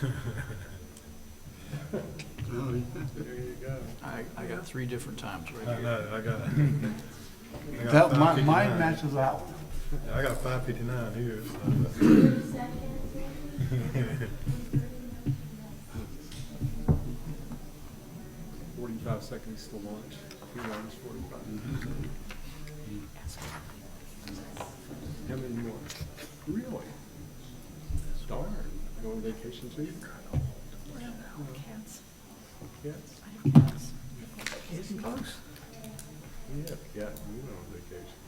There you go. I got 3 different times right I here. know, I got That, mine 559. matches out. I got 559 here. So. 45 seconds to launch. 2 rounds, 45. How many more? Really? Darn. Go on vacation too? Cats. Cats? I have cats. Getting close. Yeah, cat. You know, on vacation.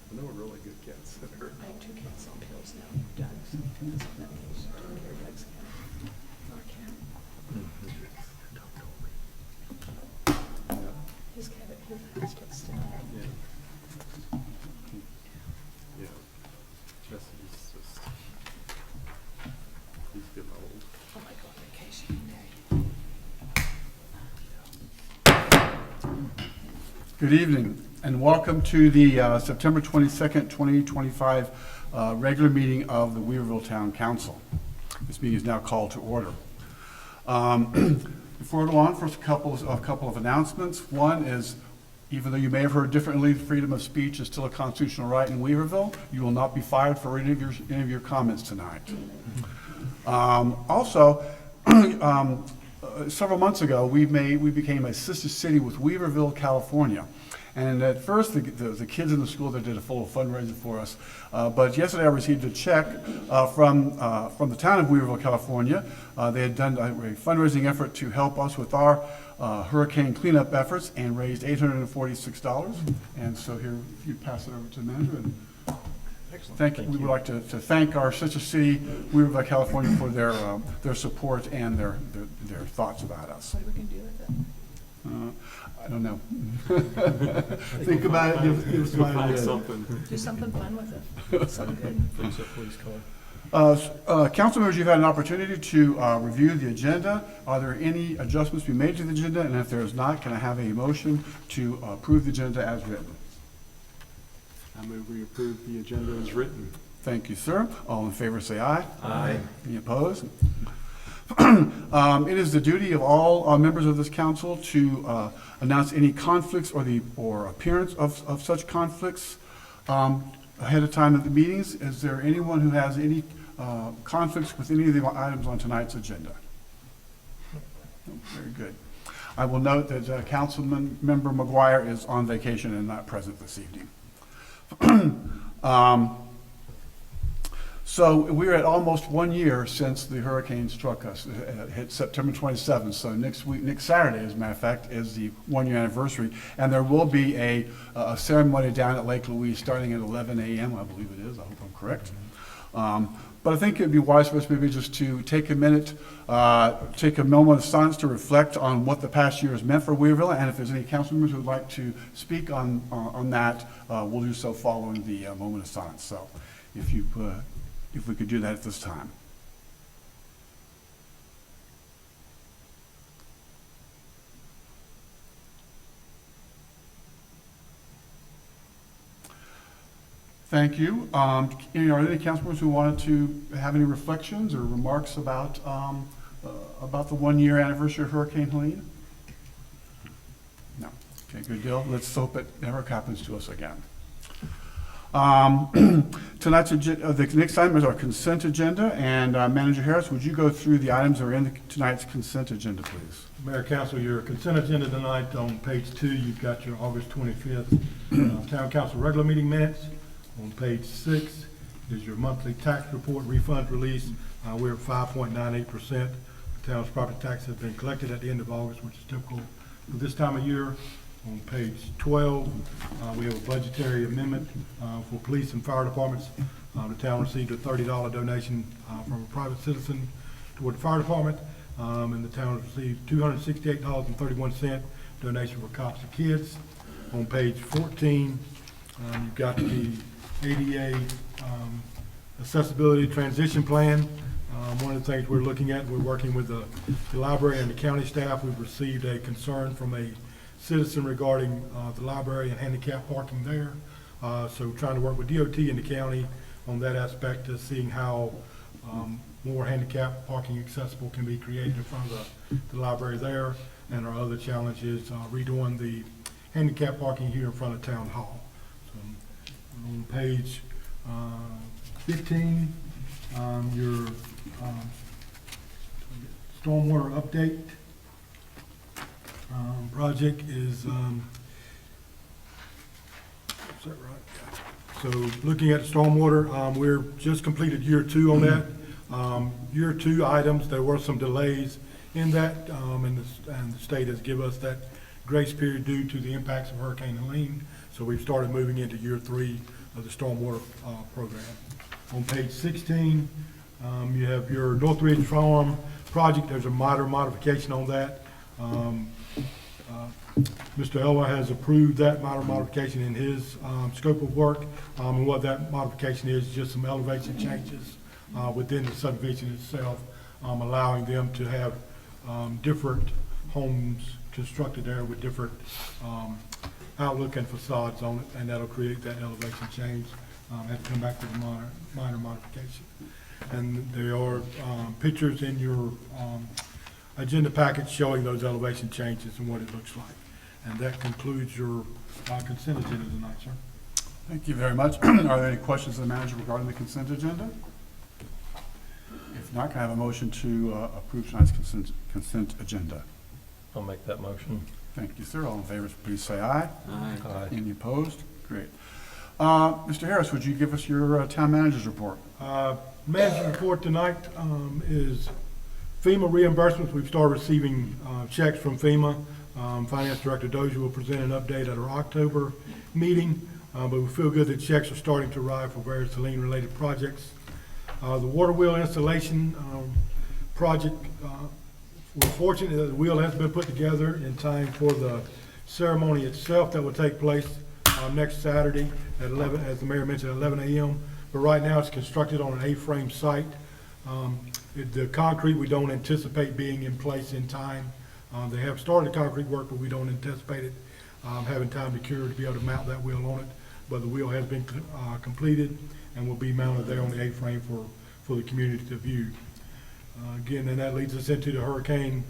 I know a really good cat sitter. I have 2 cats on pills now. Doug's on medication. Taking care of Doug's cat. Our cat. Yeah. His cat, his house gets still. Yeah. Yeah. Jesse's just, he's getting old. Oh, I go on vacation today. Good evening, and welcome to the September 22nd, 2025 regular meeting of the Weaverville Town Council. This meeting is now called to order. Before we go on, first a couple of announcements. One is, even though you may have heard differently, freedom of speech is still a constitutional right in Weaverville. You will not be fired for any of your comments tonight. Also, several months ago, we became a sister city with Weaverville, California. And at first, the kids in the school there did a full fundraiser for us. But yesterday, I received a check from the town of Weaverville, California. They had done a fundraising effort to help us with our hurricane cleanup efforts and raised $846. And so here, if you pass it over to the manager. And Excellent. we would like to thank our sister city, Weaverville, California, for their support and their thoughts about us. What are we going to do with it? I don't know. Think about it. Give us an idea. Something. Do something fun with it. Something good. Fix a police car. Council members, you've had an opportunity to review the agenda. Are there any adjustments to be made to the agenda? And if there is not, can I have a motion to approve the agenda as written? I move we approve the agenda as written. Thank you, sir. All in favor say aye. Aye. Any opposed? It is the duty of all members of this council to announce any conflicts or appearance of such conflicts ahead of time at the meetings. Is there anyone who has any conflicts with any of the items on tonight's agenda? Very good. I will note that Councilman Member McGuire is on vacation and not present this evening. So we're at almost 1 year since the hurricane struck us. It hit September 27th. So next Saturday, as a matter of fact, is the 1 year anniversary. And there will be a ceremony down at Lake Louise starting at 11 a.m. I believe it is. I hope I'm correct. But I think it'd be wise for us maybe just to take a minute, take a moment of silence to reflect on what the past year has meant for Weaverville. And if there's any council members who would like to speak on that, we'll do so following the moment of silence. So if we could do that at this time. Thank you. Are there any council members who wanted to have any reflections or remarks about the 1 year anniversary of Hurricane Helene? No. Okay, good deal. Let's hope it never happens to us again. Tonight's agenda, the next item is our consent agenda, and Manager Harris, would you go through the items that are in tonight's consent agenda, please? Mayor, Council, your consent agenda tonight on page 2, you've got your August 25th Town Council regular meeting minutes. On page 6 is your monthly tax report refund release. We're at 5.98%. The town's property tax has been collected at the end of August, which is typical for this time of year. On page 12, we have a budgetary amendment for police and fire departments. The town received a $30 donation from a private citizen toward the fire department, and the town received $268.31 donation for cops and kids. On page 14, you've got the ADA accessibility transition plan. One of the things we're looking at, we're working with the library and the county staff. We've received a concern from a citizen regarding the library and handicap parking there. So trying to work with DOT and the county on that aspect of seeing how more handicap parking accessible can be created in front of the library there. And our other challenge is redoing the handicap parking here in front of Town Hall. So on page 15, your stormwater update project is, is that right? Yeah. So looking at the stormwater, we're just completed year 2 on that. Year 2 items, there were some delays in that, and the state has given us that grace period due to the impacts of Hurricane Helene. So we've started moving into year 3 of the stormwater program. On page 16, you have your Northridge Farm project. There's a minor modification on that. Mr. Elway has approved that minor modification in his scope of work. And what that modification is just some elevation changes within the subdivision itself, allowing them to have different homes constructed there with different outlook and facades on it, and that'll create that elevation change. Have to come back with a minor modification. And there are pictures in your agenda package showing those elevation changes and what it looks like. And that concludes your consent agenda tonight, sir. Thank you very much. Are there any questions of the manager regarding the consent agenda? If not, can I have a motion to approve tonight's consent agenda? I'll make that motion. Thank you, sir. All in favor, please say aye. Aye. Any opposed? Great. Mr. Harris, would you give us your town manager's report? Manager's report tonight is FEMA reimbursements. We've started receiving checks from FEMA. Finance Director Dozier will present an update at our October meeting, but we feel good that checks are starting to arrive for various Helene-related projects. The water wheel installation project, we're fortunate that the wheel has been put together in time for the ceremony itself that will take place next Saturday at 11, as the mayor mentioned, at 11 a.m. But right now it's constructed on an A-frame site. The concrete we don't anticipate being in place in time. They have started the concrete work, but we don't anticipate it having time to cure to be able to mount that wheel on it. But the wheel has been completed and will be mounted there on the A-frame for the community to view. Again, and that leads us into the Hurricane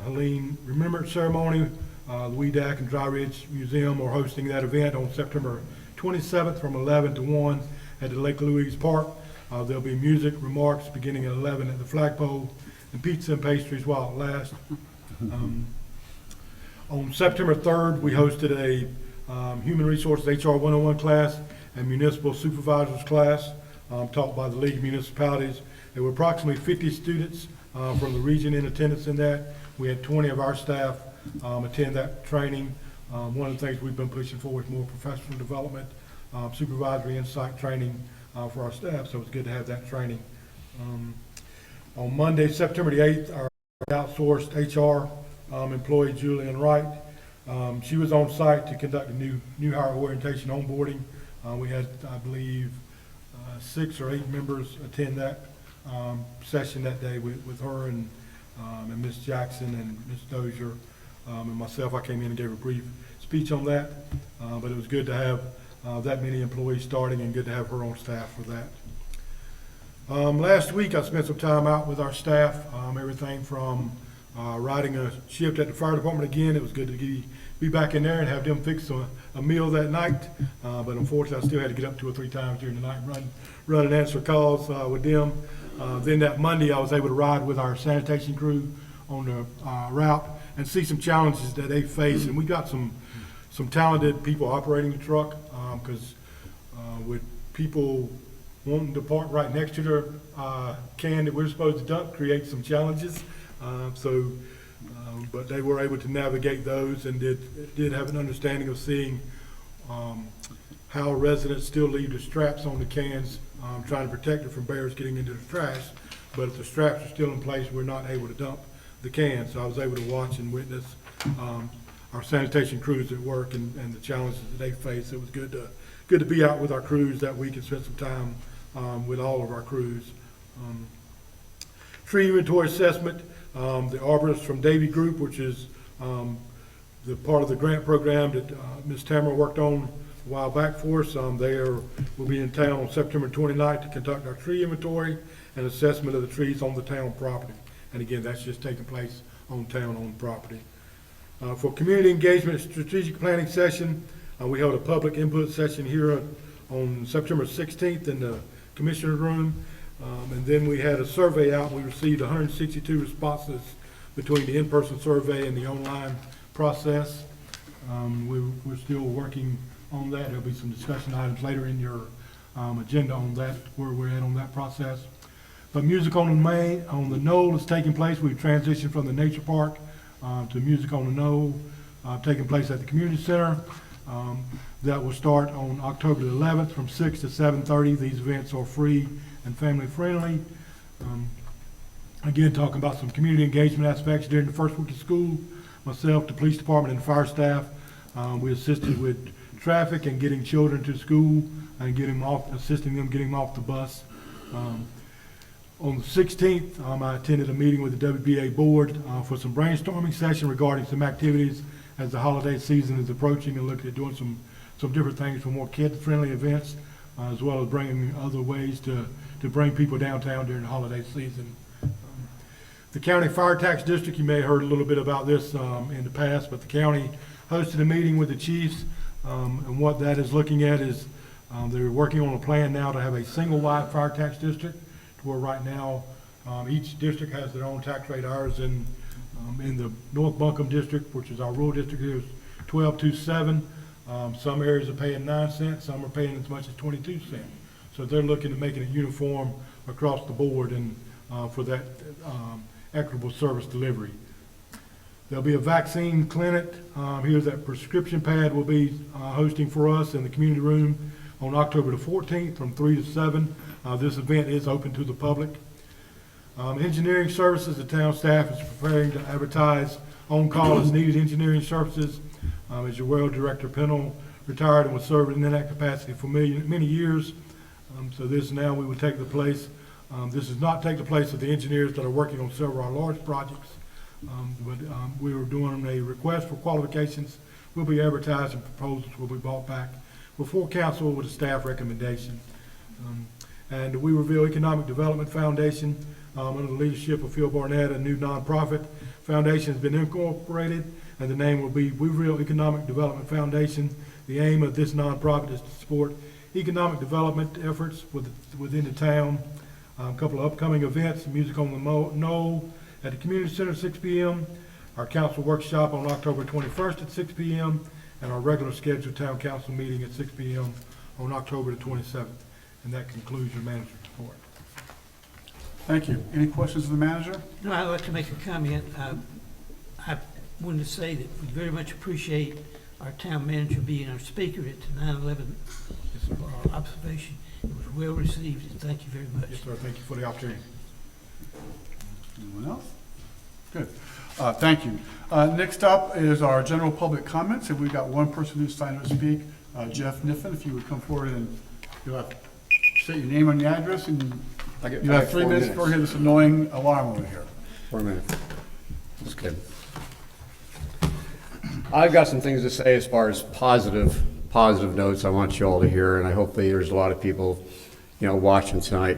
Helene Remembrance Ceremony. The WEDAC and Dry Ridge Museum are hosting that event on September 27th from 11 to 1 at the Lake Louise Park. There'll be music, remarks beginning at 11 at the flagpole, and pizza and pastries while it lasts. On September 3rd, we hosted a Human Resources HR 101 class and Municipal Supervisors class taught by the League of Municipalities. There were approximately 50 students from the region in attendance in that. We had 20 of our staff attend that training. One of the things we've been pushing for is more professional development, supervisory insight training for our staff, so it's good to have that training. On Monday, September the 8th, our outsourced HR employee, Julian Wright, she was on site to conduct a new hire orientation onboarding. We had, I believe, 6 or 8 members attend that session that day with her and Ms. Jackson and Ms. Dozier and myself. I came in and gave a brief speech on that, but it was good to have that many employees starting and good to have her on staff for that. Last week I spent some time out with our staff, everything from riding a shift at the fire department again. It was good to be back in there and have them fix a meal that night, but unfortunately I still had to get up 2 or 3 times during the night and run and answer calls with them. Then that Monday I was able to ride with our sanitation crew on the route and see some challenges that they face, and we got some talented people operating the truck, because with people wanting to park right next to their can that we're supposed to dump creates some challenges. But they were able to navigate those and did have an understanding of seeing how residents still leave the straps on the cans, trying to protect it from bears getting into the trash. But if the straps are still in place, we're not able to dump the cans. So I was able to watch and witness our sanitation crews at work and the challenges that they face. It was good to be out with our crews that week and spend some time with all of our crews. Tree inventory assessment, the arborist from Davy Group, which is the part of the grant program that Ms. Tamara worked on a while back for us. Will be in town on September 29th to conduct our tree inventory and assessment of the trees on the town property. And again, that's just taking place on town-owned property. For community engagement strategic planning session, we held a public input session here on September 16th in the Commissioner Room. And then we had a survey out. We received 162 responses between the in-person survey and the online process. We're still working on that. There'll be some discussion items later in your agenda on that, where we're at on that process. But Music on the Knoll is taking place. We've transitioned from the Nature Park to Music on the Knoll, taking place at the Community Center. That will start on October the 11th from 6 to 7:30. These events are free and family friendly. Again, talking about some community engagement aspects during the first week of school. Myself, the police department, and fire staff, we assisted with traffic and getting children to school and assisting them getting off the bus. On the 16th, I attended a meeting with the WBA board for some brainstorming session regarding some activities as the holiday season is approaching, and looking at doing some different things for more kid-friendly events, as well as bringing other ways to bring people downtown during the holiday season. The county fire tax district, you may have heard a little bit about this in the past, but the county hosted a meeting with the chiefs, and what that is looking at is they're working on a plan now to have a single-wide fire tax district, to where right now each district has their own tax rate. Ours in the North Buncombe district, which is our rural district, here is 12.27. Some areas are paying 9 cents, some are paying as much as 22 cents. So they're looking to making it uniform across the board and for that equitable service delivery. There'll be a vaccine clinic here that Prescription Pad will be hosting for us in the community room on October the 14th from 3 to 7. This event is open to the public. Engineering services, the town staff is preparing to advertise on-call as needed engineering services. As you're well, Director Pennell retired and was serving in that capacity for many years. So this now we would take the place. This does not take the place of the engineers that are working on several of our large projects. But we were doing a request for qualifications. We'll be advertising, proposals will be brought back before council with a staff recommendation. And the Weaverville Economic Development Foundation, under the leadership of Phil Barnett, a new nonprofit foundation has been incorporated, and the name will be Weaverville Economic Development Foundation. The aim of this nonprofit is to support economic development efforts within the town. A couple of upcoming events: Music on the Knoll at the Community Center at 6 p.m., our council workshop on October 21st at 6 p.m., and our regular scheduled town council meeting at 6 p.m. on October the 27th. And that concludes your manager's report. Thank you. Any questions of the manager? No, I'd like to make a comment. I wanted to say that we very much appreciate our town manager being our speaker at the 9/11 observation. It was well received, and thank you very much. Yes, sir. Thank you for the opportunity. Anyone else? Good. Thank you. Next up is our general public comments, and we've got one person who's signed to speak, Jeff Niffen. If you would come forward and you'll have say your name and your address, and you have 3 minutes before we hear this annoying alarm over here. 4 minutes. Okay. I've got some things to say as far as positive notes I want you all to hear, and I hope there's a lot of people, watching tonight.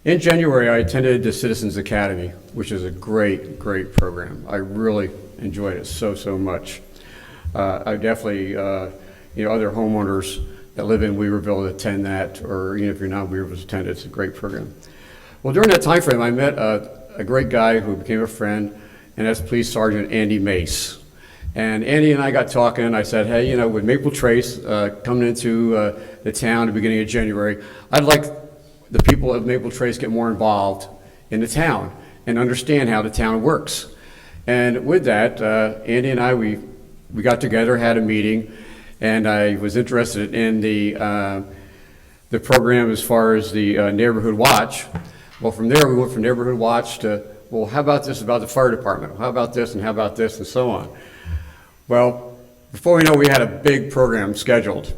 In January, I attended the Citizens Academy, which is a great program. I really enjoyed it so much. I definitely, other homeowners that live in Weaverville attend that, or even if you're not Weaverville, attend it. It's a great program. Well, during that time frame, I met a great guy who became a friend, and that's Police Sergeant Andy Mace. And Andy and I got talking. I said, hey, with Maple Trace coming into the town at the beginning of January, I'd like the people of Maple Trace get more involved in the town and understand how the town works. And with that, Andy and I, we got together, had a meeting, and I was interested in the program as far as the neighborhood watch. Well, from there, we went from neighborhood watch to, well, how about this about the fire department? How about this, and how about this, and so on. Well, before we know, we had a big program scheduled.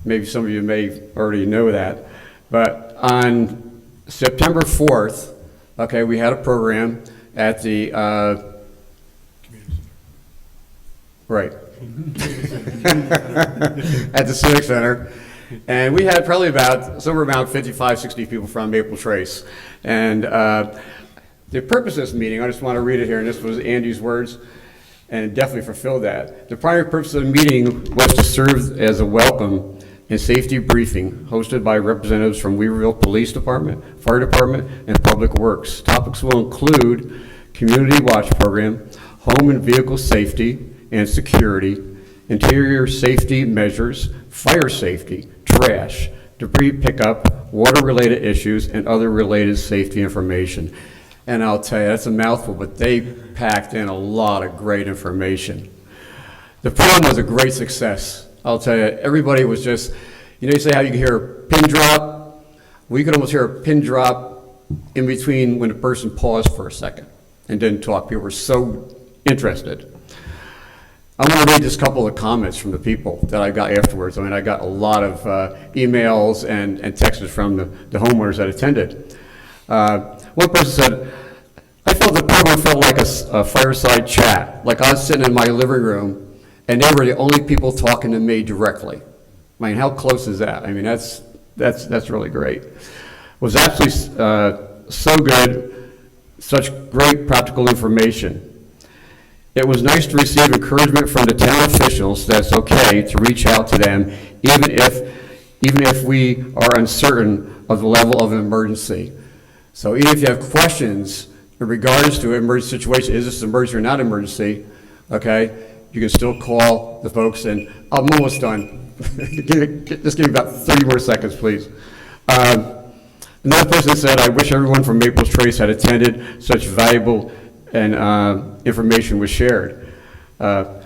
Maybe some of you may already know that. But on September 4th, okay, we had a program at the, right, at the Civic Center. And we had probably somewhere around 55, 60 people from Maple Trace. And the purpose of this meeting, I just want to read it here, and this was Andy's words, and it definitely fulfilled that. The primary purpose of the meeting was to serve as a welcome and safety briefing hosted by representatives from Weaverville Police Department, Fire Department, and Public Works. Topics will include Community Watch Program, home and vehicle safety and security, interior safety measures, fire safety, trash, debris pickup, water-related issues, and other related safety information. And I'll tell you, that's a mouthful, but they packed in a lot of great information. The program was a great success. I'll tell you, everybody was just, you say how you can hear a pin drop? Well, you could almost hear a pin drop in between when the person paused for a second and didn't talk. People were so interested. I want to read just a couple of comments from the people that I got afterwards. I mean, I got a lot of emails and texts from the homeowners that attended. One person said, I felt the program felt like a fireside chat, like I was sitting in my living room and they were the only people talking to me directly. I mean, how close is that? I mean, that's really great. It was absolutely so good, such great practical information. It was nice to receive encouragement from the town officials that it's okay to reach out to them, even if we are uncertain of the level of an emergency. So even if you have questions in regards to an emergency situation, is this an emergency or not an emergency, okay, you can still call the folks, and I'm almost done. Just give me about 30 more seconds, please. Another person said, I wish everyone from Maple Trace had attended, such valuable and information was shared. I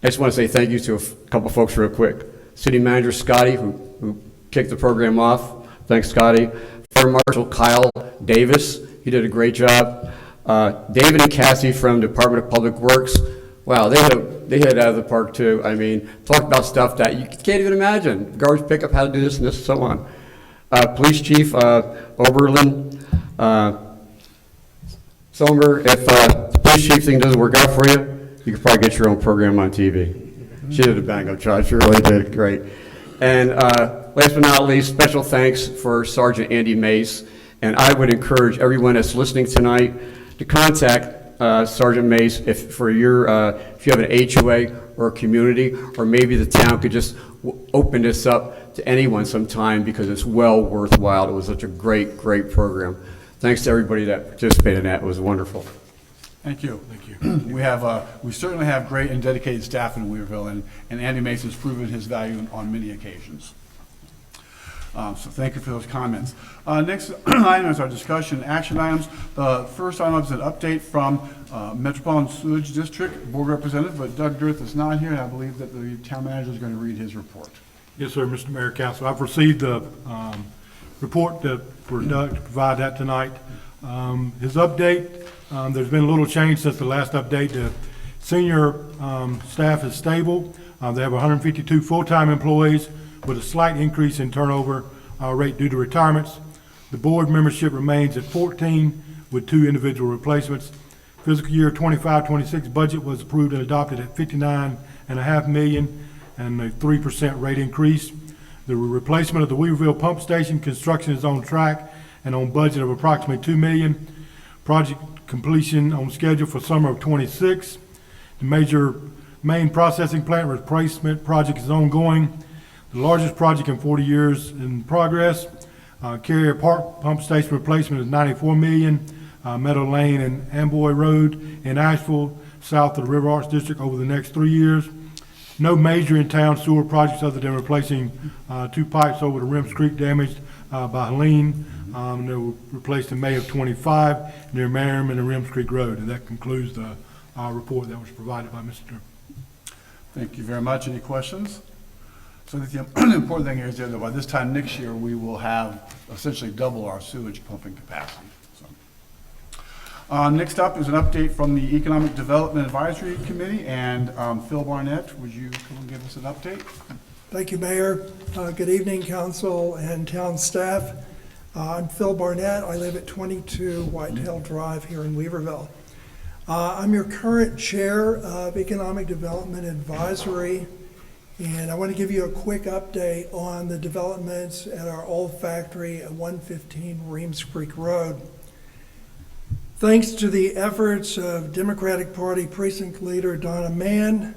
just want to say thank you to a couple folks real quick. City Manager Scotty, who kicked the program off. Thanks, Scotty. Fire Marshal Kyle Davis, he did a great job. David and Cassie from Department of Public Works, wow, they hit it out of the park too. I mean, talked about stuff that you can't even imagine. Garbage pickup, how to do this and this and so on. Police Chief Oberlin, Sommer, if the police chief thing doesn't work out for you, you could probably get your own program on TV. She did a bang-up job. She really did great. And last but not least, special thanks for Sergeant Andy Mace. And I would encourage everyone that's listening tonight to contact Sergeant Mace if you have an HOA or a community, or maybe the town could just open this up to anyone sometime because it's well worthwhile. It was such a great, great program. Thanks to everybody that participated in that. It was wonderful. Thank you. Thank you. We certainly have great and dedicated staff in Weaverville, and Andy Mason has proven his value on many occasions. So thank you for those comments. Next item is our discussion action items. The first item is an update from Metropolitan Sewage District Board Representative, but Doug Dirth is not here, and I believe that the town manager is going to read his report. Yes, sir, Mr. Mayor, Council. I've received the report for Doug to provide that tonight. His update, there's been a little change since the last update. The senior staff is stable. They have 152 full-time employees with a slight increase in turnover rate due to retirements. The board membership remains at 14 with 2 individual replacements. Fiscal year 25-26 budget was approved and adopted at $59.5 million and a 3% rate increase. The replacement of the Weaverville pump station construction is on track and on budget of approximately $2 million. Project completion on schedule for summer of 26. The main processing plant replacement project is ongoing. The largest project in 40 years in progress. Carrier Park pump station replacement is $94 million. Meadow Lane and Amboy Road in Asheville, south of the River Arts District over the next 3 years. No major in-town sewer projects other than replacing 2 pipes over the Rims Creek damaged by Helene. They were replaced in May of 25 near Merrim and the Rims Creek Road. And that concludes the report that was provided by Mr. Thank you very much. Any questions? So I think the important thing here is that by this time next year, we will have essentially double our sewage pumping capacity. So. Next up is an update from the Economic Development Advisory Committee, and Phil Barnett, would you come and give us an update? Thank you, Mayor. Good evening, Council and town staff. I'm Phil Barnett. I live at 22 Whitetail Drive here in Weaverville. I'm your current chair of Economic Development Advisory, And I want to give you a quick update on the developments at our old factory at 115 Reams Creek Road. Thanks to the efforts of Democratic Party Precinct Leader Donna Mann,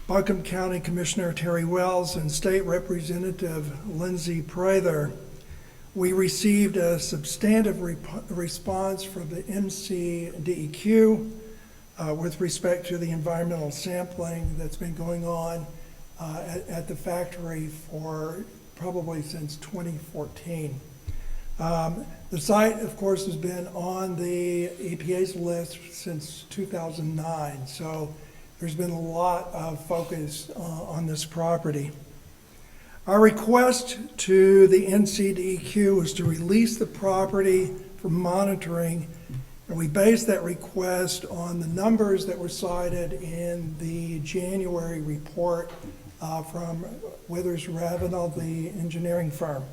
Buncombe County Commissioner Terry Wells, and State Representative Lindsay Prather, we received a substantive response from the MCDEQ with respect to the environmental sampling that's been going on at the factory for probably since 2014. The site, of course, has been on the EPA's list since 2009, so there's been a lot of focus on this property. Our request to the NCDEQ was to release the property for monitoring, and we based that request on the numbers that were cited in the January report from Withers Ravenel, the engineering firm.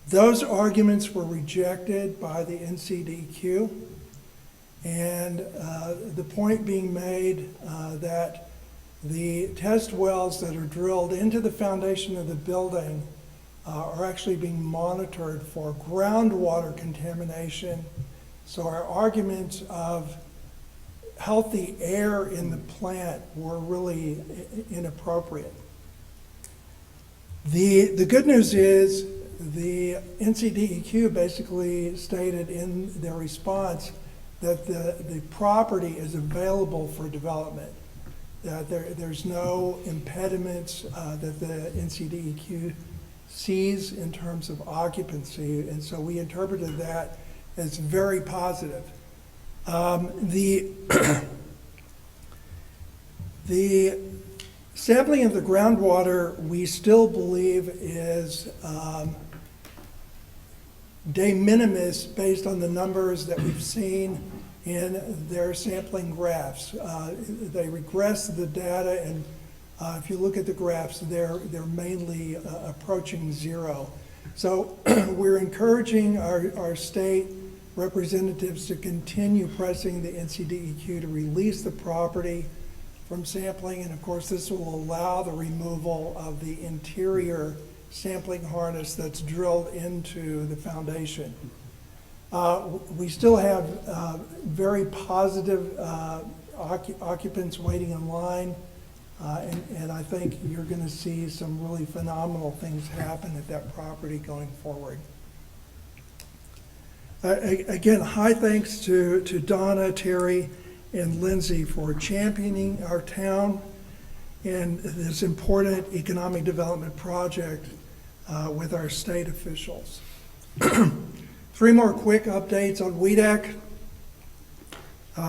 Those arguments were rejected by the NCDEQ, and the point being made that the test wells that are drilled into the foundation of the building are actually being monitored for groundwater contamination. So our arguments of healthy air in the plant were really inappropriate. The good news is the NCDEQ basically stated in their response that the property is available for development. That there's no impediments that the NCDEQ sees in terms of occupancy, and so we interpreted that as very positive. The sampling of the groundwater, we still believe is de minimis based on the numbers that we've seen in their sampling graphs. They regress the data, and if you look at the graphs, they're mainly approaching zero. So we're encouraging our state representatives to continue pressing the NCDEQ to release the property from sampling, and of course this will allow the removal of the interior sampling harness that's drilled into the foundation. We still have very positive occupants waiting in line, and I think you're going to see some really phenomenal things happen at that property going forward. Again, high thanks to Donna, Terry, and Lindsay for championing our town and this important economic development project with our state officials. 3 more quick updates on WEDAC.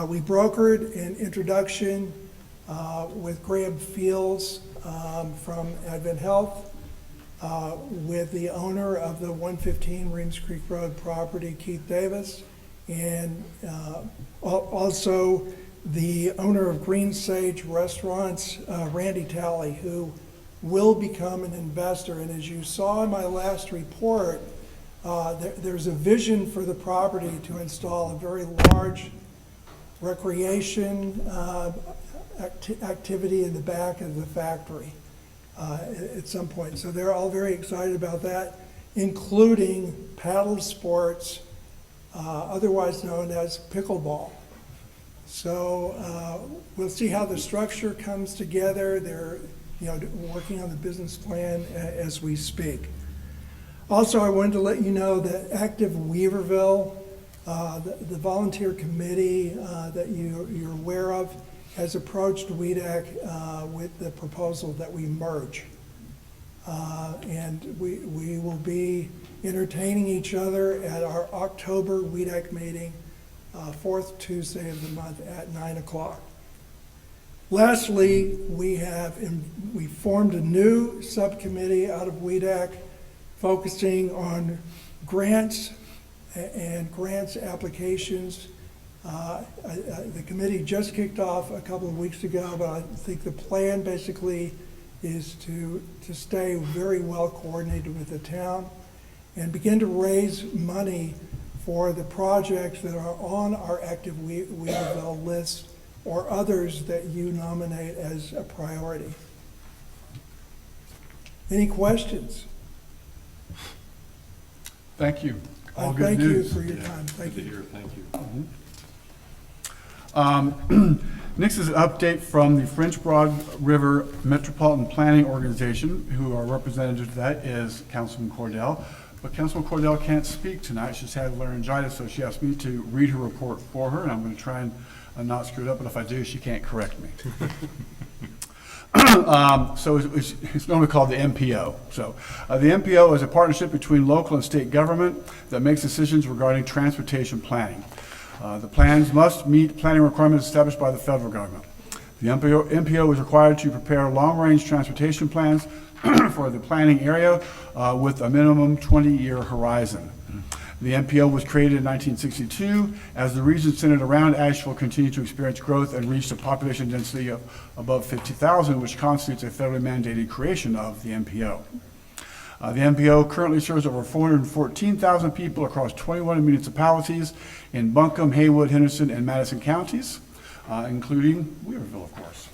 We brokered an introduction with Graham Fields from Advent Health with the owner of the 115 Reams Creek Road property, Keith Davis, and also the owner of Green Sage Restaurants, Randy Talley, who will become an investor. And as you saw in my last report, there's a vision for the property to install a very large recreation activity in the back of the factory at some point. So they're all very excited about that, including paddle sports, otherwise known as pickleball. So we'll see how the structure comes together. They're working on the business plan as we speak. Also, I wanted to let you know that Active Weaverville, the volunteer committee that you're aware of, has approached WEDAC with the proposal that we merge. And we will be entertaining each other at our October WEDAC meeting, 4th Tuesday of the month at 9 o'clock. Lastly, we formed a new subcommittee out of WEDAC focusing on grants and grants applications. The committee just kicked off a couple of weeks ago, but I think the plan basically is to stay very well coordinated with the town and begin to raise money for the projects that are on our Active Weaverville list or others that you nominate as a priority. Any questions? Thank you. All I good thank you news. for your time. Thank you. Thank you. Next is an update from the French Broad River Metropolitan Planning Organization, who our representative to that is Councilman Cordell. But Councilman Cordell can't speak tonight. She's had laryngitis, so she asked me to read her report for her, and I'm going to try and not screw it up, but if I do, she can't correct me. So it's normally called the MPO. So the MPO is a partnership between local and state government that makes decisions regarding transportation planning. The plans must meet planning requirements established by the federal government. The MPO is required to prepare long-range transportation plans for the planning area with a minimum 20-year horizon. The MPO was created in 1962 as the region centered around Asheville continued to experience growth and reached a population density of above 50,000, which constitutes a federally mandated creation of the MPO. The MPO currently serves over 414,000 people across 21 municipalities in Buncombe, Haywood, Henderson, and Madison counties, including Weaverville, of course.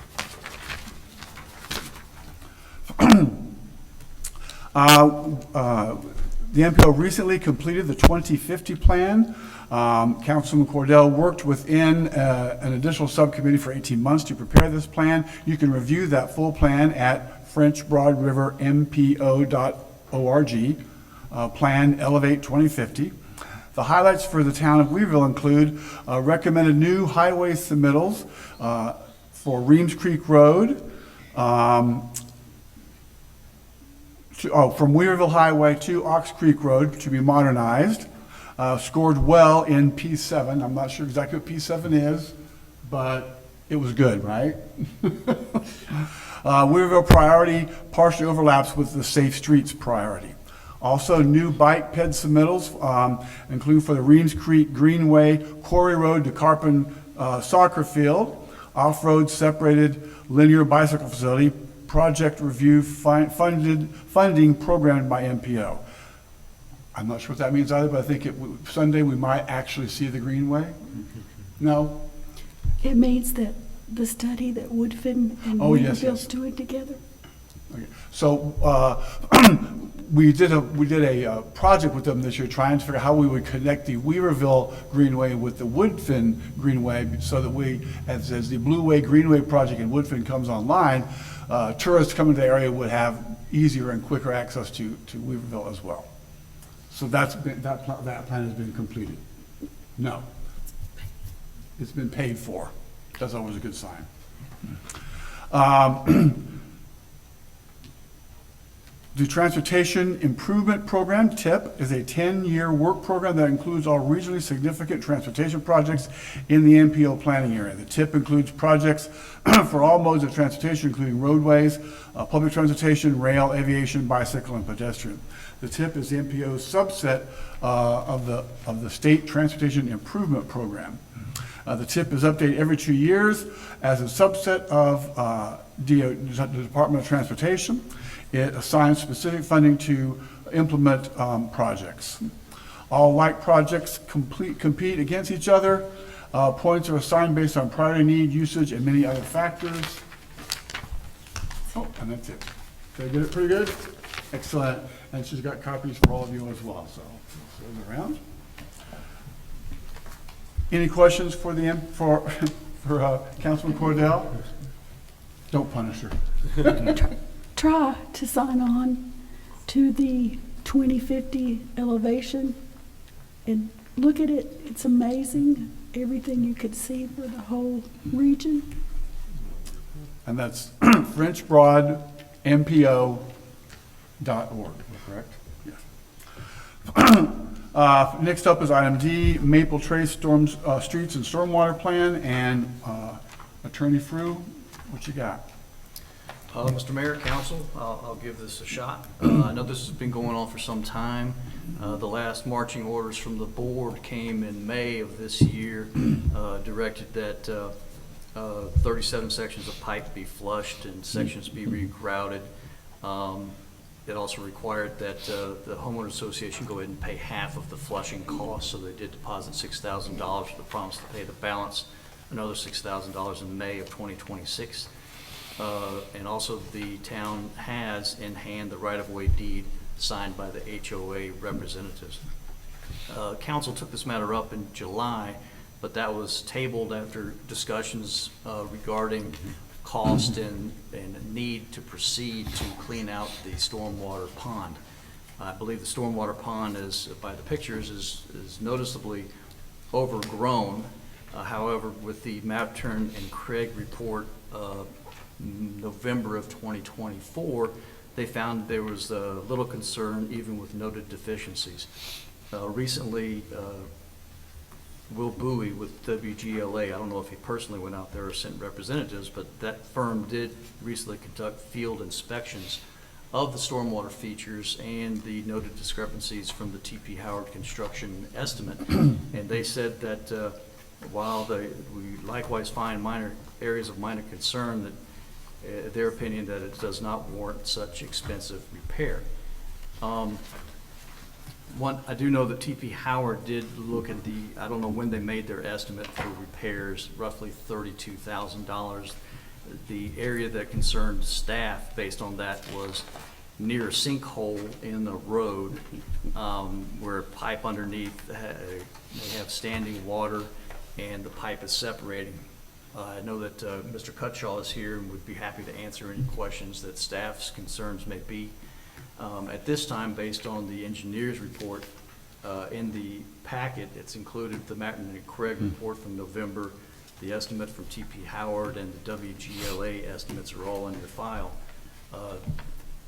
The MPO recently completed the 2050 plan. Councilman Cordell worked within an additional subcommittee for 18 months to prepare this plan. You can review that full plan at FrenchBroadRiverMPO.org, Plan Elevate 2050. The highlights for the town of Weaverville include recommended new highway submittals for Reams Creek Road, from Weaverville Highway to Ox Creek Road to be modernized. Scored well in P7. I'm not sure exactly what P7 is, but it was good, right? Weaverville priority partially overlaps with the Safe Streets priority. Also, new bike ped submittals include for the Reams Creek Greenway, Quarry Road to Carpin Soccer Field, off-road separated linear bicycle facility, project review funding programmed by MPO. I'm not sure what that means either, but I think Sunday we might actually see the Greenway. No? It means that the study that Woodfin and Oh, yes, Weaverville's yes. doing together. Okay. So we did a project with them this year trying to figure out how we would connect the Weaverville Greenway with the Woodfin Greenway so that we, as the Blue Way Greenway project in Woodfin comes online, tourists coming to the area would have easier and quicker access to Weaverville as well. So that plan has been completed. No. It's been paid for. That's always a good sign. The Transportation Improvement Program, TIP, is a 10-year work program that includes all regionally significant transportation projects in the MPO planning area. The TIP includes projects for all modes of transportation, including roadways, public transportation, rail, aviation, bicycle, and pedestrian. The TIP is the MPO's subset of the State Transportation Improvement Program. The TIP is updated every 2 years as a subset of the Department of Transportation. It assigns specific funding to implement projects. All like projects compete against each other. Points are assigned based on priority need, usage, and many other factors. Oh, and that's it. Did I get it pretty good? Excellent. And she's got copies for all of you as well, so throw them around. Any questions for Councilman Cordell? Don't punish her. Try to sign on to the 2050 elevation and look at it. It's amazing, everything you could see for the whole region. And that's FrenchBroadMPO.org, correct? Yeah. Next up is item D, Maple Trace Streets and Stormwater Plan, and Attorney Frew, what you got? Mr. Mayor, Council, I'll give this a shot. I know this has been going on for some time. The last marching orders from the board came in May of this year, directed that 37 sections of pipe be flushed and sections be regrouted. It also required that the homeowner association go ahead and pay half of the flushing costs, so they did deposit $6,000 for the promise to pay the balance another $6,000 in May of 2026. And also the town has in hand the right-of-way deed signed by the HOA representatives. Council took this matter up in July, but that was tabled after discussions regarding cost and need to proceed to clean out the stormwater pond. I believe the stormwater pond is, by the pictures, is noticeably overgrown. However, with the Mapturn and Craig report November of 2024, they found there was little concern even with noted deficiencies. Recently, Will Bowie with WGLA, I don't know if he personally went out there or sent representatives, but that firm did recently conduct field inspections of the stormwater features and the noted discrepancies from the T.P. Howard construction estimate. And they said that while we likewise find minor areas of minor concern, that their opinion that it does not warrant such expensive repair. I do know that T.P. Howard did look at I don't know when they made their estimate for repairs, roughly $32,000. The area that concerned staff based on that was near a sinkhole in the road where a pipe underneath may have standing water and the pipe is separating. I know that Mr. Cutshaw is here and would be happy to answer any questions that staff's concerns may be. At this time, based on the engineer's report, in the packet, it's included the Martin and Craig report from November, the estimate from T.P. Howard, and the WGLA estimates are all in your file.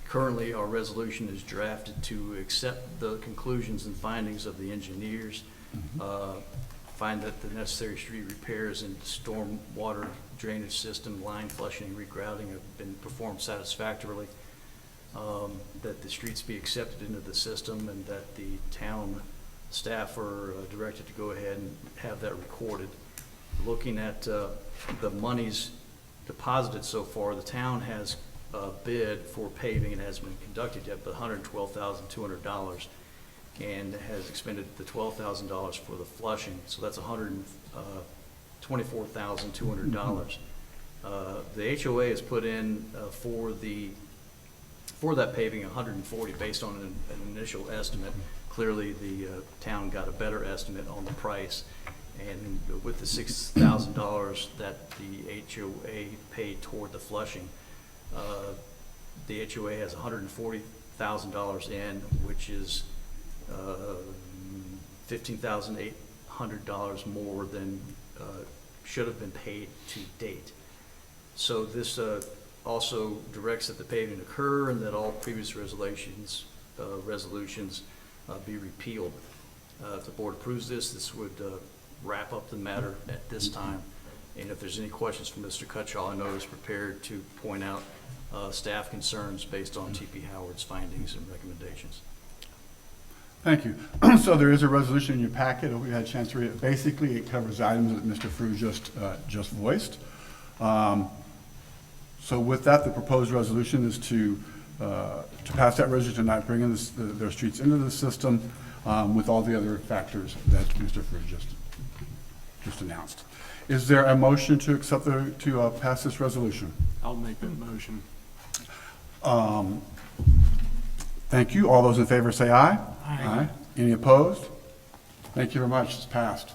Currently, our resolution is drafted to accept the conclusions and findings of the engineers, find that the necessary street repairs and storm water drainage system, line flushing, and regrouting have been performed satisfactorily, that the streets be accepted into the system, and that the town staff are directed to go ahead and have that recorded. Looking at the monies deposited so far, the town has bid for paving. It hasn't been conducted yet, but $112,200, and has expended the $12,000 for the flushing, so that's $124,200. The HOA has put in for that paving $140 based on an initial estimate. Clearly, the town got a better estimate on the price, and with the $6,000 that the HOA paid toward the flushing, the HOA has $140,000 in, which is $15,800 more than should have been paid to date. So this also directs that the paving occur and that all previous resolutions be repealed. If the board approves this, this would wrap up the matter at this time. And if there's any questions from Mr. Cutshaw, I know he's prepared to point out staff concerns based on T.P. Howard's findings and recommendations. Thank you. So there is a resolution in your packet. We had a chance to read it. Basically, it covers items that Mr. Frew just voiced. So with that, the proposed resolution is to pass that resolution tonight, bringing their streets into the system with all the other factors that Mr. Frew just announced. Is there a motion to accept to pass this resolution? I'll make that motion. Thank you. All those in favor say aye. Aye. Any opposed? Thank you very much. It's passed.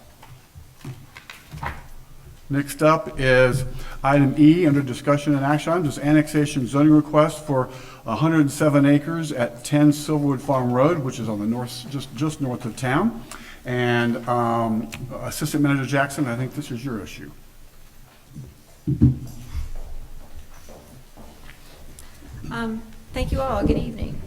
Next up is item E under discussion and action items. This annexation zoning request for 107 acres at 10 Silverwood Farm Road, which is on the north, just north of town. And Assistant Manager Jackson, I think this is your issue. Thank you all. Good evening.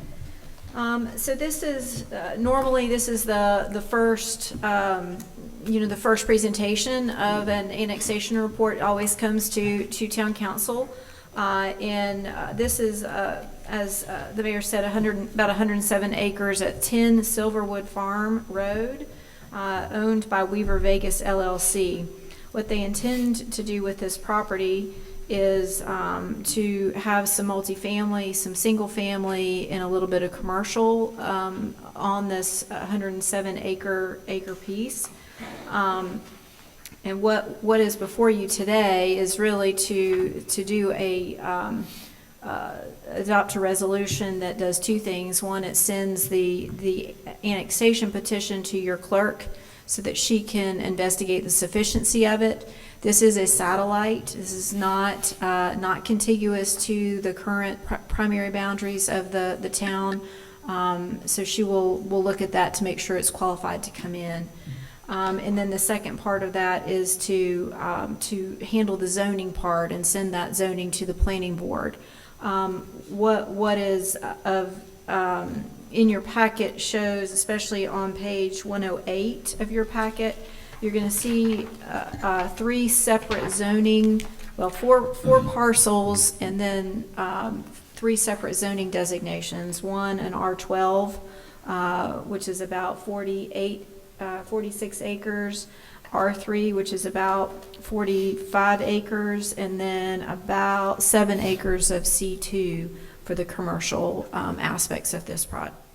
So this is normally this is the first the first presentation of an annexation report. It always comes to town council, and this is as the mayor said, about 107 acres at 10 Silverwood Farm Road, owned by Weaver Vegas LLC. What they intend to do with this property is to have some multifamily, some single family, and a little bit of commercial on this 107 acre piece. And what is before you today is really to do adopt a resolution that does two things. One, it sends the annexation petition to your clerk so that she can investigate the sufficiency of it. This is a satellite. This is not contiguous to the current primary boundaries of the town. So she will look at that to make sure it's qualified to come in. And then the second part of that is to handle the zoning part and send that zoning to the planning board. What is in your packet shows, especially on page 108 of your packet, you're going to see three separate zoning, well, four parcels, and then three separate zoning designations. One, an R12, which is about 46 acres, R3, which is about 45 acres, and then about 7 acres of C2 for the commercial aspects of this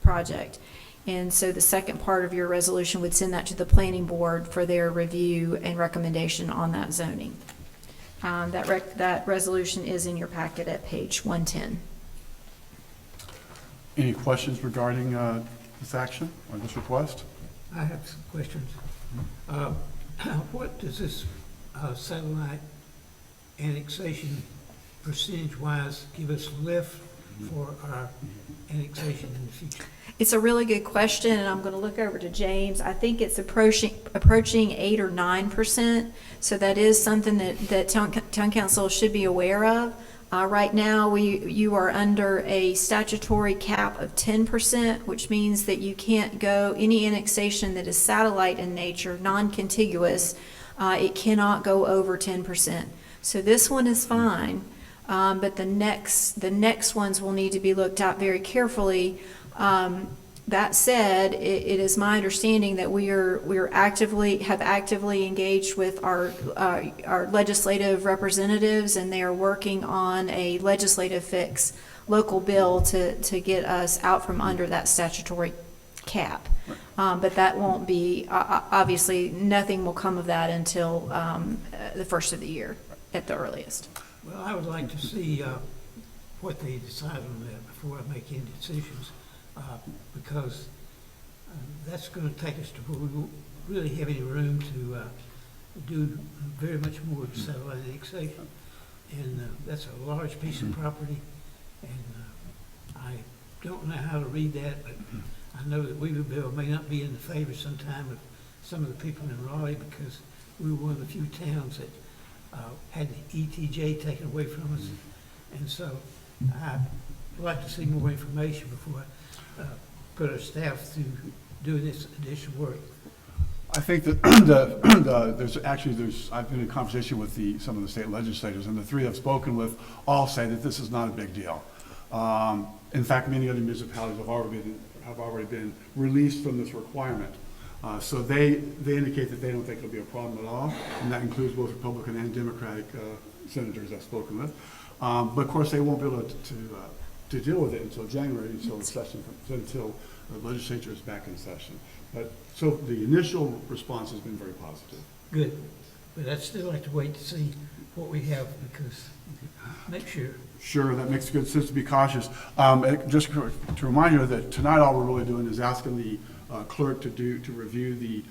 project. And so the second part of your resolution would send that to the planning board for their review and recommendation on that zoning. That resolution is in your packet at page 110. Any questions regarding this action or this request? I have some questions. What does this satellite annexation percentage-wise give us lift for our annexation in the future? It's a really good question, and I'm going to look over to James. I think it's approaching 8 or 9%, so that is something that town council should be aware of. Right now, you are under a statutory cap of 10%, which means that you can't go any annexation that is satellite in nature, non-contiguous. It cannot go over 10%. So this one is fine, but the next ones will need to be looked at very carefully. That said, it is my understanding that we have actively engaged with our legislative representatives, and they are working on a legislative fix, local bill to get us out from under that statutory cap. But that won't be, obviously, nothing will come of that until the first of the year at the earliest. Well, I would like to see what they decide on that before I make any decisions. Because that's going to take us to where we won't really have any room to do very much more of satellite annexation. And that's a large piece of property, and I don't know how to read that, but I know that Weaverville may not be in the favor sometime of some of the people in Raleigh, because we were one of the few towns that had the ETJ taken away from us. And so I'd like to see more information before I put our staff through doing this additional work. I think that I've been in conversation with some of the state legislators, and the three I've spoken with all say that this is not a big deal. In fact, many other municipalities have already been released from this requirement. So they indicate that they don't think it'll be a problem at all, and that includes both Republican and Democratic senators I've spoken with. But of course, they won't be able to deal with it until January, until the legislature is back in session. But so the initial response has been very positive. Good, but I'd still like to wait to see what we have, because make sure. Sure, that makes good sense to be cautious. Just to remind you that tonight all we're really doing is asking the clerk to review the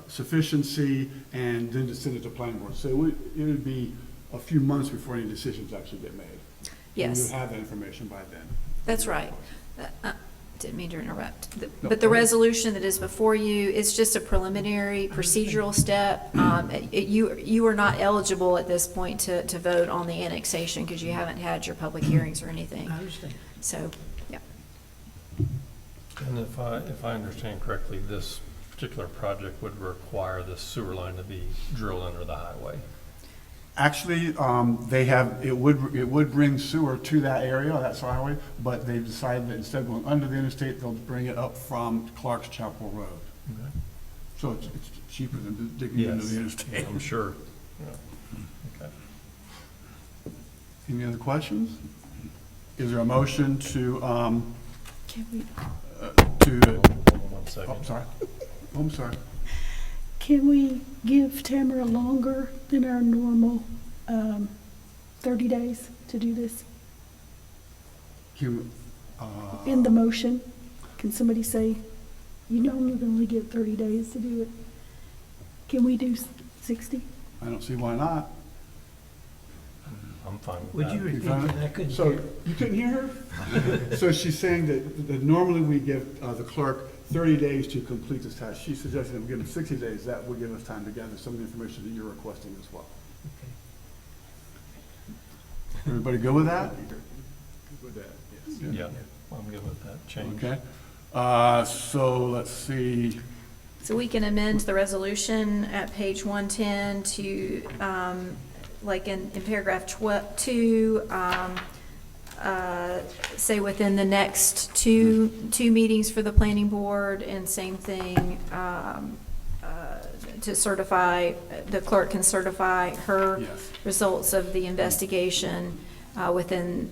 sufficiency and then to send it to planning board. So it would be a few months before any decisions actually get made. Yes. And you'll have that information by then. That's right. Didn't mean to interrupt. But the resolution that is before you, it's just a preliminary procedural step. You are not eligible at this point to vote on the annexation because you haven't had your public hearings or anything. I understand. So, yeah. And if I understand correctly, this particular project would require this sewer line to be drilled under the highway. Actually, it would bring sewer to that area, that's highway, but they've decided that instead of going under the interstate, they'll bring it up from Clark's Chapel Road. Okay. So it's cheaper than digging into the interstate. I'm sure. Yeah. Okay. Any other questions? Is there a motion to, Can we, Hold on 1 second. I'm sorry. Can we give Tamara longer than our normal 30 days to do this? In the motion, can somebody say, you normally only get 30 days to do it? Can we do 60? I don't see why not. I'm fine with Would that. you repeat found that? I couldn't So, hear. you couldn't hear her? So she's saying that normally we give the clerk 30 days to complete this task. She's suggesting that we give them 60 days. That would give us time to gather some of the information that you're requesting as well. Everybody good with that? With that, yes. Yeah, I'm good with that change. Okay. So let's see. So we can amend the resolution at page 110 to, like in paragraph 2, say within the next two meetings for the planning board, and same thing, to certify, the clerk can certify her Yes. results of the investigation within,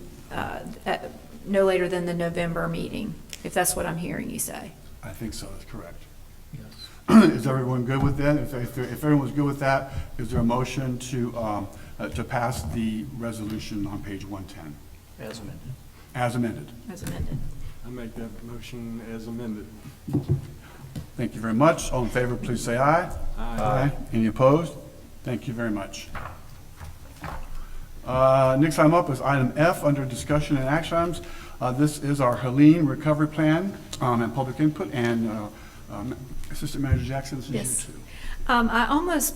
no later than the November meeting, if that's what I'm hearing you say. I think so, that's correct. Yes. Is everyone good with that? If everyone's good with that, is there a motion to pass the resolution on page 110 As amended. as amended? As amended. I make that motion as amended. Thank you very much. All in favor, please say aye. Aye. Any opposed? Thank you very much. Next item up is item F under discussion and action items. This is our Helene recovery plan and public input, and Assistant Manager Jackson, this is Yes. you too. I almost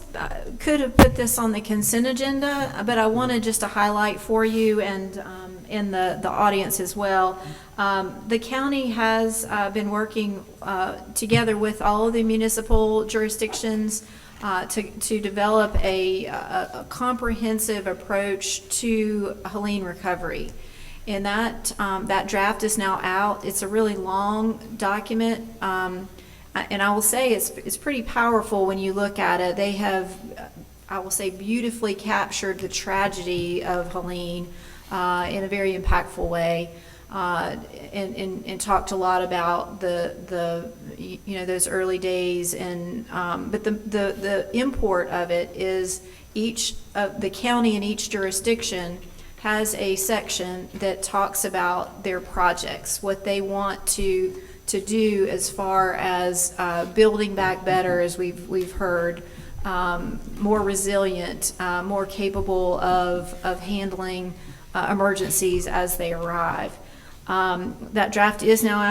could have put this on the consent agenda, but I wanted just to highlight for you and in the audience as well. The county has been working together with all of the municipal jurisdictions to develop a comprehensive approach to Helene recovery. And that draft is now out. It's a really long document. And I will say it's pretty powerful when you look at it. They have, I will say, beautifully captured the tragedy of Helene in a very impactful way, and talked a lot about the those early days. And but the import of it is each of the county and each jurisdiction has a section that talks about their projects, what they want to do as far as building back better, as we've heard, more resilient, more capable of handling emergencies as they arrive. That draft is now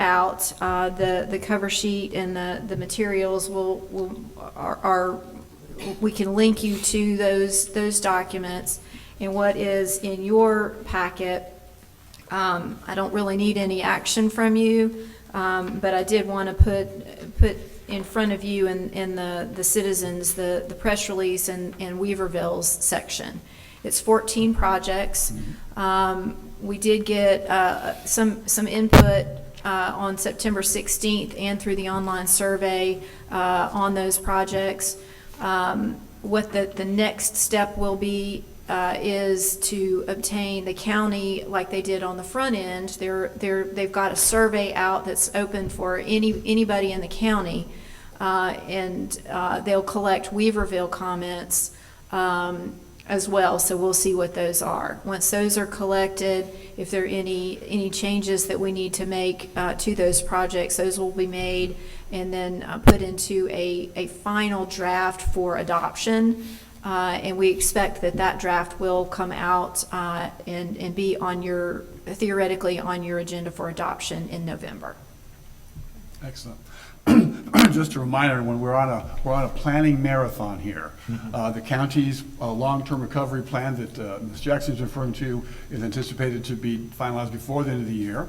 out. The cover sheet and the materials we can link you to those documents. And what is in your packet, I don't really need any action from you, but I did want to put in front of you in the citizens the press release and Weaverville's section. It's 14 projects. We did get some input on September 16th and through the online survey on those projects. What the next step will be is to obtain the county, like they did on the front end. They've got a survey out that's open for anybody in the county, and they'll collect Weaverville comments as well. So we'll see what those are. Once those are collected, if there are any changes that we need to make to those projects, those will be made and then put into a final draft for adoption. And we expect that draft will come out and be theoretically on your agenda for adoption in November. Excellent. Just a reminder, when we're on a planning marathon here. The county's long-term recovery plan that Ms. Jackson is referring to is anticipated to be finalized before the end of the year.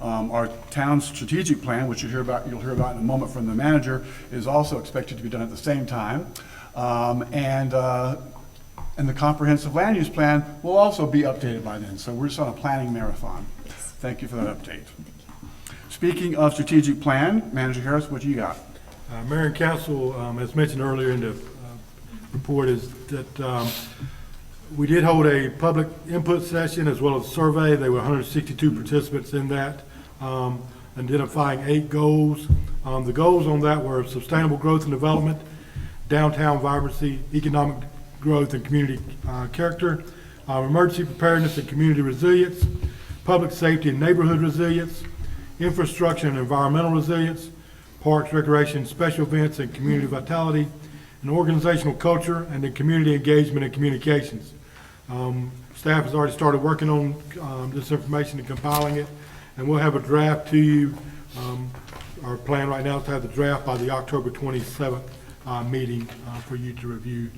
Our town's strategic plan, which you'll hear about in a moment from the manager, is also expected to be done at the same time. And the comprehensive land use plan will also be updated by then. So we're just on a planning marathon. Thank you for that update. Speaking of strategic plan, Manager Harris, what you got? Mayor and Council, as mentioned earlier in the report, is that we did hold a public input session as well as a survey. There were 162 participants in that, identifying 8 goals. The goals on that were sustainable growth and development, downtown vibrancy, economic growth and community character, emergency preparedness and community resilience, public safety and neighborhood resilience, infrastructure and environmental resilience, parks, recreation, special events and community vitality, and organizational culture, and then community engagement and communications. Staff has already started working on this information and compiling it, and we'll have a draft to you. Our plan right now is to have the draft by the October 27th meeting for you to review,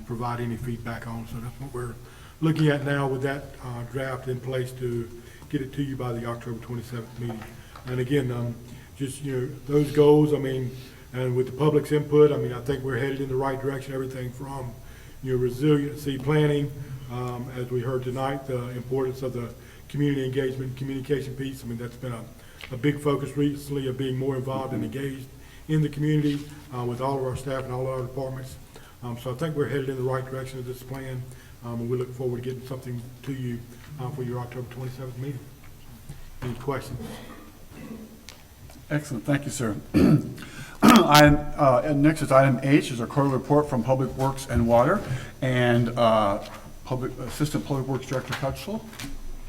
provide any feedback on. So that's what we're looking at now with that draft in place to get it to you by the October 27th meeting. And again, just, those goals, and with the public's input, I think we're headed in the right direction. Everything from, resiliency planning, as we heard tonight, the importance of the community engagement and communication piece. That's been a big focus recently of being more involved and engaged in the community with all of our staff and all of our departments. So I think we're headed in the right direction of this plan, and we look forward to getting something to you for your October 27th meeting. Any questions? Excellent, thank you, sir. And next is item H, is our quarterly report from Public Works and Water, and Assistant Public Works Director Cutchell,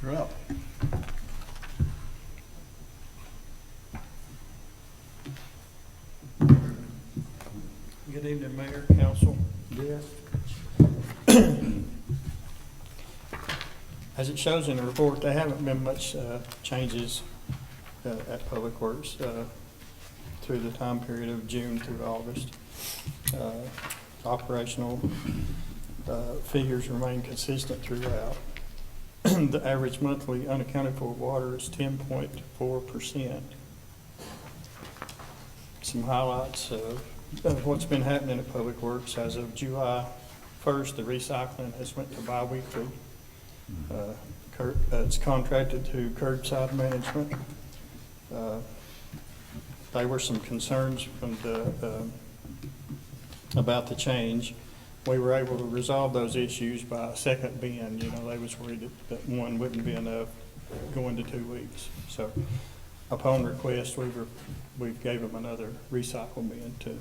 you're up. Good evening, Mayor, Council, guests. As it shows in the report, there haven't been much changes at Public Works through the time period of June through August. Operational figures remain consistent throughout. The average monthly unaccounted for water is 10.4%. Some highlights of what's been happening at Public Works. As of July 1st, the recycling has went to bi-weekly. It's contracted to curbside management. There were some concerns from about the change. We were able to resolve those issues by a second bin. They was worried that one wouldn't be enough going to 2 weeks. So upon request, we gave them another recycle bin to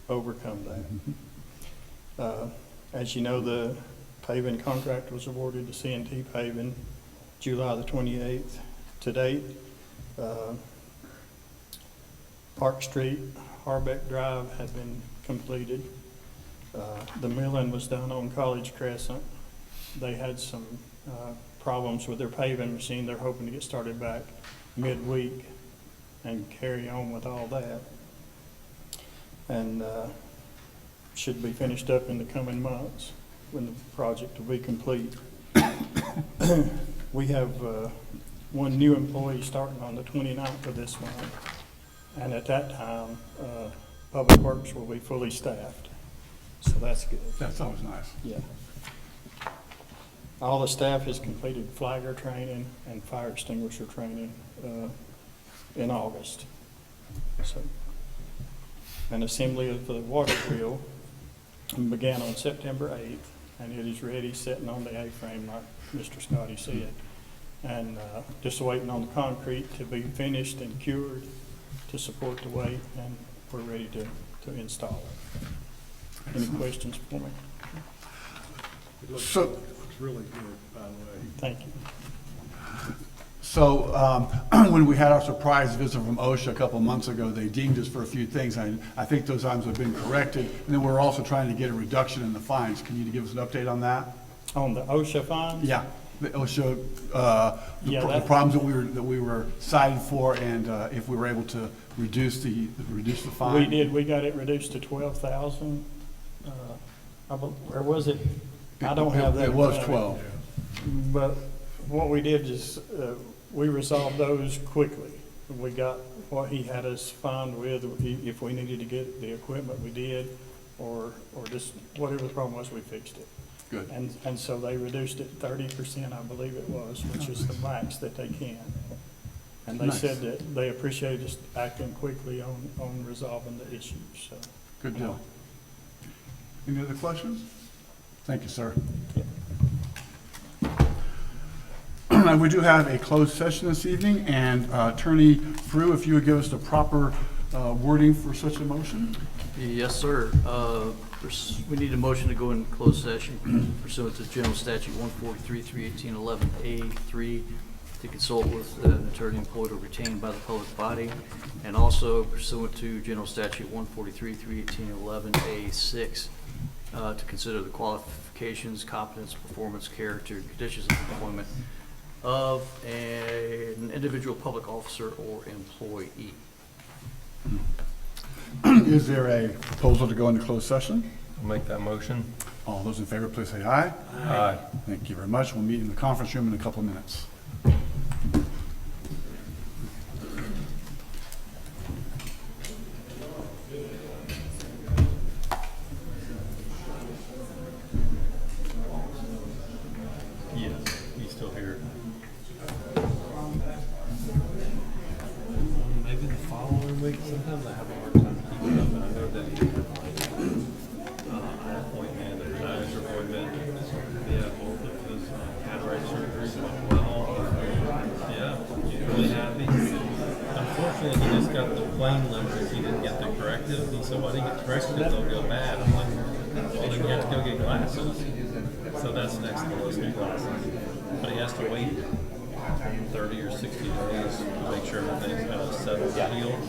overcome that. As you know, the paving contract was awarded to C&T Paving July the 28th. To date, Park Street, Harbeck Drive had been completed. The milling was done on College Crescent. They had some problems with their paving machine. They're hoping to get started back midweek and carry on with all that. And should be finished up in the coming months when the project will be complete. We have one new employee starting on the 29th of this month. And at that time, Public Works will be fully staffed. So that's good. That's always nice. Yeah. All the staff has completed flagger training and fire extinguisher training in August. So, an assembly of the water wheel began on September 8th, and it is ready, sitting on the A-frame like Mr. Scotty said. And just waiting on the concrete to be finished and cured to support the weight, and we're ready to install it. Any questions for me? It looks really good, by the way. Thank you. So when we had our surprise visit from OSHA a couple months ago, they deemed us for a few things. I think those items have been corrected. And then we're also trying to get a reduction in the fines. Can you give us an update on that? On the OSHA fines? Yeah, the OSHA, Yeah, the problems that we were cited for, and if we were able to reduce the fine. We did. We got it reduced to 12,000. Or was it? I don't have that. It was 12. But what we did is we resolved those quickly. We got what he had us fined with. If we needed to get the equipment, we did, or just whatever the problem was, we fixed it. Good. And so they reduced it 30%, I believe it was, which is the max that they can. And they Nice. said that they appreciated us acting quickly on resolving the issues. So. Good deal. Any other questions? Thank you, sir. We do have a closed session this evening, and Attorney Frew, if you would give us the proper wording for such a motion? Yes, sir. We need a motion to go in closed session pursuant to General Statute 143-318-11A3 to consult with an attorney employed or retained by the public body, and also pursuant to General Statute 143-318-11A6 to consider the qualifications, competence, performance, character, and conditions of employment of an individual public officer or employee. Is there a proposal to go into closed session? I'll make that motion. All those in favor, please say aye. Aye. Thank you very much. We'll meet in the conference room in a couple of minutes. Yes, he's still here. Maybe the following week, sometimes I have a hard time keeping up, and I know that he had like an appointment, a doctor's appointment. Yeah, both of his cataract surgeries went well. Yeah, he's really happy. Unfortunately, he just got the plain lenses. He didn't get the corrective. He said, well, I didn't get the corrective, they'll go bad. I'm like, well, then you have to go get glasses. So that's next on the list, new glasses. But he has to wait 30 or 60 days to make sure everything's kind of settled and healed.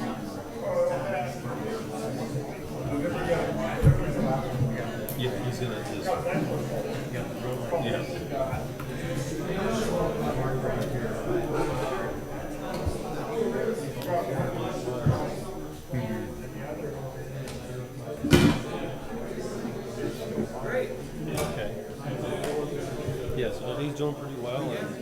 Yeah, he's gonna just, yeah. Okay. Yes, well, he's doing pretty well, and